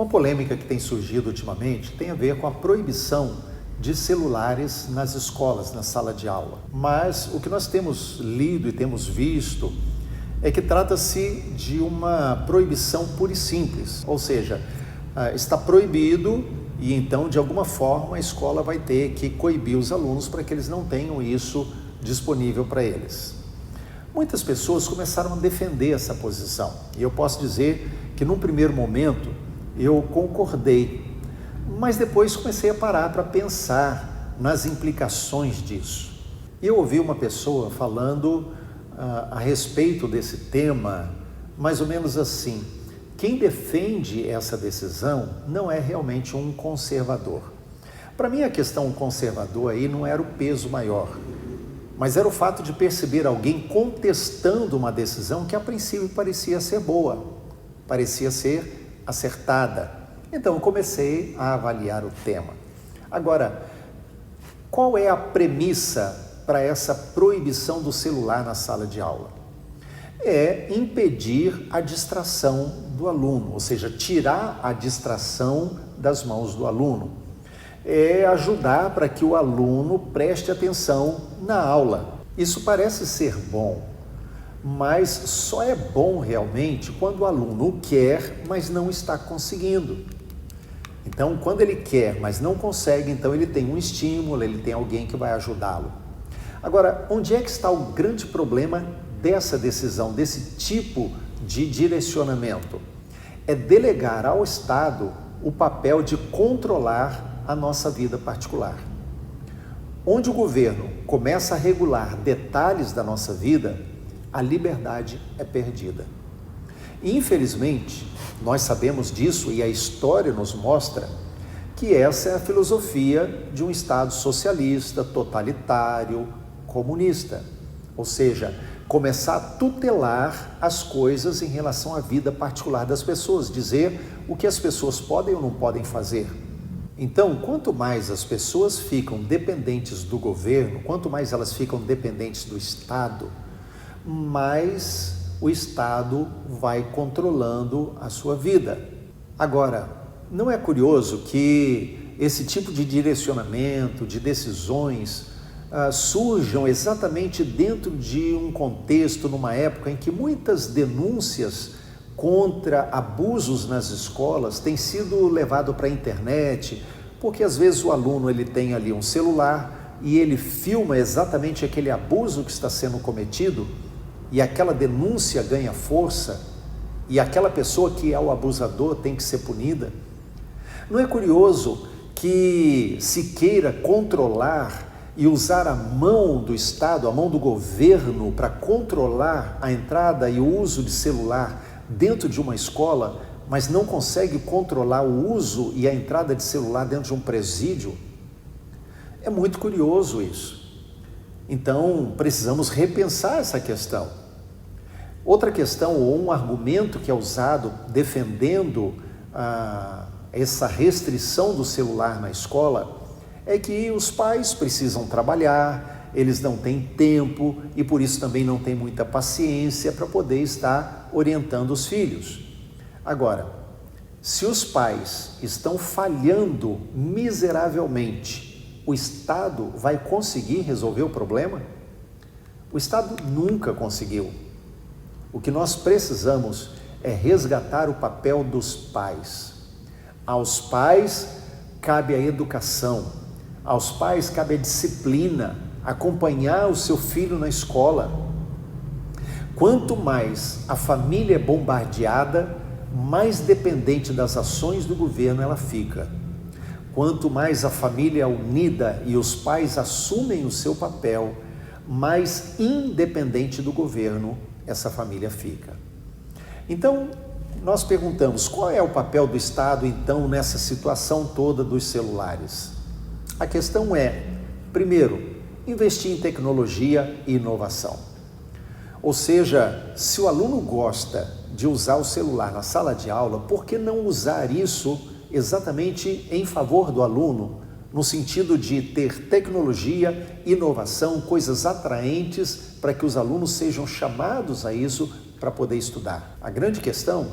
Uma polêmica que tem surgido ultimamente tem a ver com a proibição de celulares nas escolas, na sala de aula. Mas o que nós temos lido e temos visto é que trata-se de uma proibição pura e simples, ou seja, está proibido e então de alguma forma a escola vai ter que coibir os alunos para que eles não tenham isso disponível para eles. Muitas pessoas começaram a defender essa posição e eu posso dizer que num primeiro momento eu concordei, mas depois comecei a parar para pensar nas implicações disso. Eu ouvi uma pessoa falando a respeito desse tema, mais ou menos assim: quem defende essa decisão não é realmente um conservador. Para mim a questão conservador aí não era o peso maior, mas era o fato de perceber alguém contestando uma decisão que a princípio parecia ser boa, parecia ser acertada. Então eu comecei a avaliar o tema. Agora, qual é a premissa para essa proibição do celular na sala de aula? É impedir a distração do aluno, ou seja, tirar a distração das mãos do aluno. É ajudar para que o aluno preste atenção na aula. Isso parece ser bom, mas só é bom realmente quando o aluno quer, mas não está conseguindo. Então, quando ele quer, mas não consegue, então ele tem um estímulo, ele tem alguém que vai ajudá-lo. Agora, onde é que está o grande problema dessa decisão, desse tipo de direcionamento? É delegar ao Estado o papel de controlar a nossa vida particular. Onde o governo começa a regular detalhes da nossa vida, a liberdade é perdida. Infelizmente, nós sabemos disso e a história nos mostra que essa é a filosofia de um Estado socialista, totalitário, comunista. Ou seja, começar a tutelar as coisas em relação à vida particular das pessoas, dizer o que as pessoas podem ou não podem fazer. Então, quanto mais as pessoas ficam dependentes do governo, quanto mais elas ficam dependentes do Estado, mais o Estado vai controlando a sua vida. Agora, não é curioso que esse tipo de direcionamento, de decisões, surjam exatamente dentro de um contexto, numa época em que muitas denúncias contra abusos nas escolas têm sido levado para a internet, porque às vezes o aluno ele tem ali um celular e ele filma exatamente aquele abuso que está sendo cometido e aquela denúncia ganha força e aquela pessoa que é o abusador tem que ser punida. Não é curioso que se queira controlar e usar a mão do Estado, a mão do governo para controlar a entrada e o uso de celular dentro de uma escola, mas não consegue controlar o uso e a entrada de celular dentro de um presídio? É muito curioso isso. Então, precisamos repensar essa questão. Outra questão, ou um argumento que é usado defendendo essa restrição do celular na escola, é que os pais precisam trabalhar, eles não têm tempo e por isso também não têm muita paciência para poder estar orientando os filhos. Agora, se os pais estão falhando miseravelmente, o Estado vai conseguir resolver o problema? O Estado nunca conseguiu. O que nós precisamos é resgatar o papel dos pais. Aos pais cabe a educação, aos pais cabe a disciplina, acompanhar o seu filho na escola. Quanto mais a família é bombardeada, mais dependente das ações do governo ela fica. Quanto mais a família é unida e os pais assumem o seu papel, mais independente do governo essa família fica. Então, nós perguntamos, qual é o papel do Estado, então, nessa situação toda dos celulares? A questão é, primeiro, investir em tecnologia e inovação. Ou seja, se o aluno gosta de usar o celular na sala de aula, por que não usar isso exatamente em favor do aluno, no sentido de ter tecnologia, inovação, coisas atraentes para que os alunos sejam chamados a isso para poder estudar? A grande questão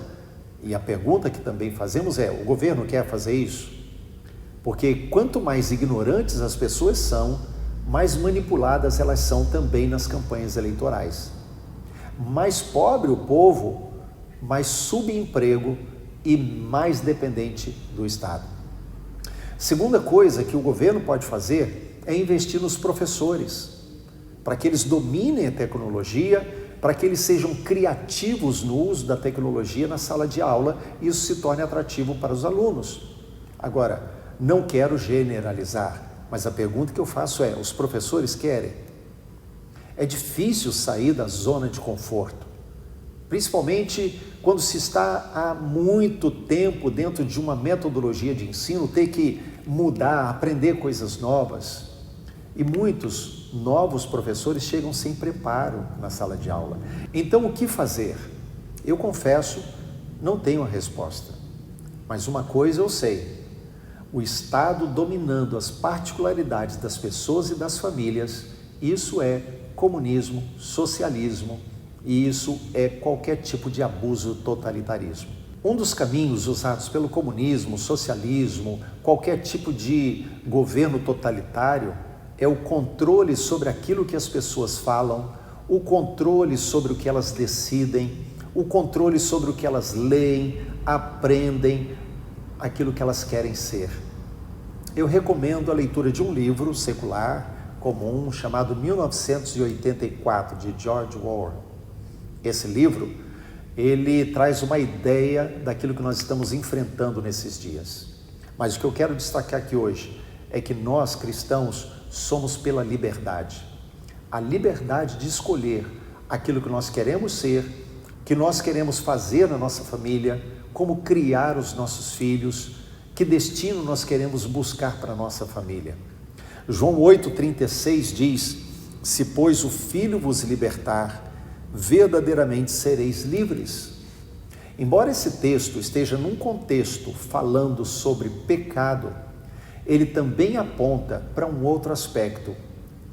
E a pergunta que também fazemos é: o governo quer fazer isso? Porque quanto mais ignorantes as pessoas são, mais manipuladas elas são também nas campanhas eleitorais. Mais pobre o povo, mais subemprego e mais dependente do Estado. Segunda coisa que o governo pode fazer é investir nos professores, para que eles dominem a tecnologia, para que eles sejam criativos no uso da tecnologia na sala de aula e isso se torne atrativo para os alunos. Agora, não quero generalizar, mas a pergunta que eu faço é: os professores querem? É difícil sair da zona de conforto, principalmente quando se está há muito tempo dentro de uma metodologia de ensino, ter que mudar, aprender coisas novas. E muitos novos professores chegam sem preparo na sala de aula. Então, o que fazer? Eu confesso, não tenho a resposta. Mas uma coisa eu sei: o Estado dominando as particularidades das pessoas e das famílias, isso é comunismo, socialismo, e isso é qualquer tipo de abuso, totalitarismo. Um dos caminhos usados pelo comunismo, socialismo, qualquer tipo de governo totalitário, é o controle sobre aquilo que as pessoas falam, o controle sobre o que elas decidem, o controle sobre o que elas leem, aprendem, aquilo que elas querem ser. Eu recomendo a leitura de um livro secular, comum, chamado 1984, de George Orwell. Esse livro, ele traz uma ideia daquilo que nós estamos enfrentando nesses dias. Mas o que eu quero destacar aqui hoje é que nós, cristãos, somos pela liberdade. A liberdade de escolher aquilo que nós queremos ser, que nós queremos fazer na nossa família, como criar os nossos filhos, que destino nós queremos buscar para a nossa família. João 8,36 diz: se pois o Filho vos libertar, verdadeiramente sereis livres. Embora esse texto esteja num contexto falando sobre pecado, ele também aponta para um outro aspecto,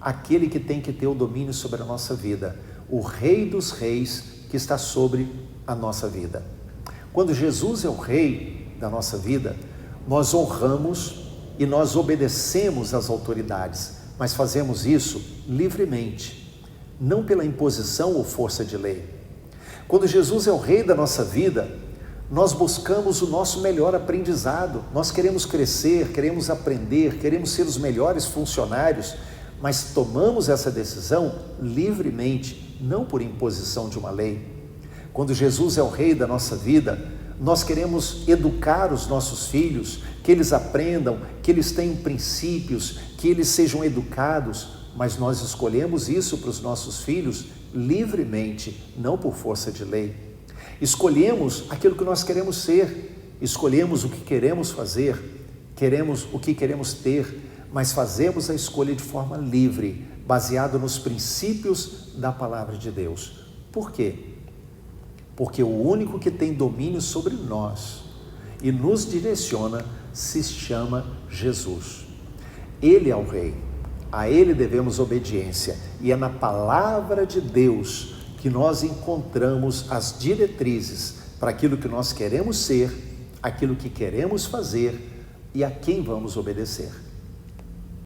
aquele que tem que ter o domínio sobre a nossa vida, o Rei dos Reis que está sobre a nossa vida. Quando Jesus é o Rei da nossa vida, nós honramos e nós obedecemos às autoridades, mas fazemos isso livremente, não pela imposição ou força de lei. Quando Jesus é o Rei da nossa vida, nós buscamos o nosso melhor aprendizado, nós queremos crescer, queremos aprender, queremos ser os melhores funcionários, mas tomamos essa decisão livremente, não por imposição de uma lei. Quando Jesus é o Rei da nossa vida, nós queremos educar os nossos filhos, que eles aprendam, que eles tenham princípios, que eles sejam educados, mas nós escolhemos isso para os nossos filhos livremente, não por força de lei. Escolhemos aquilo que nós queremos ser, escolhemos o que queremos fazer, queremos o que queremos ter, mas fazemos a escolha de forma livre, baseado nos princípios da palavra de Deus. Por quê? Porque o único que tem domínio sobre nós e nos direciona se chama Jesus. Ele é o Rei, a Ele devemos obediência, e é na palavra de Deus que nós encontramos as diretrizes para aquilo que nós queremos ser, aquilo que queremos fazer e a quem vamos obedecer.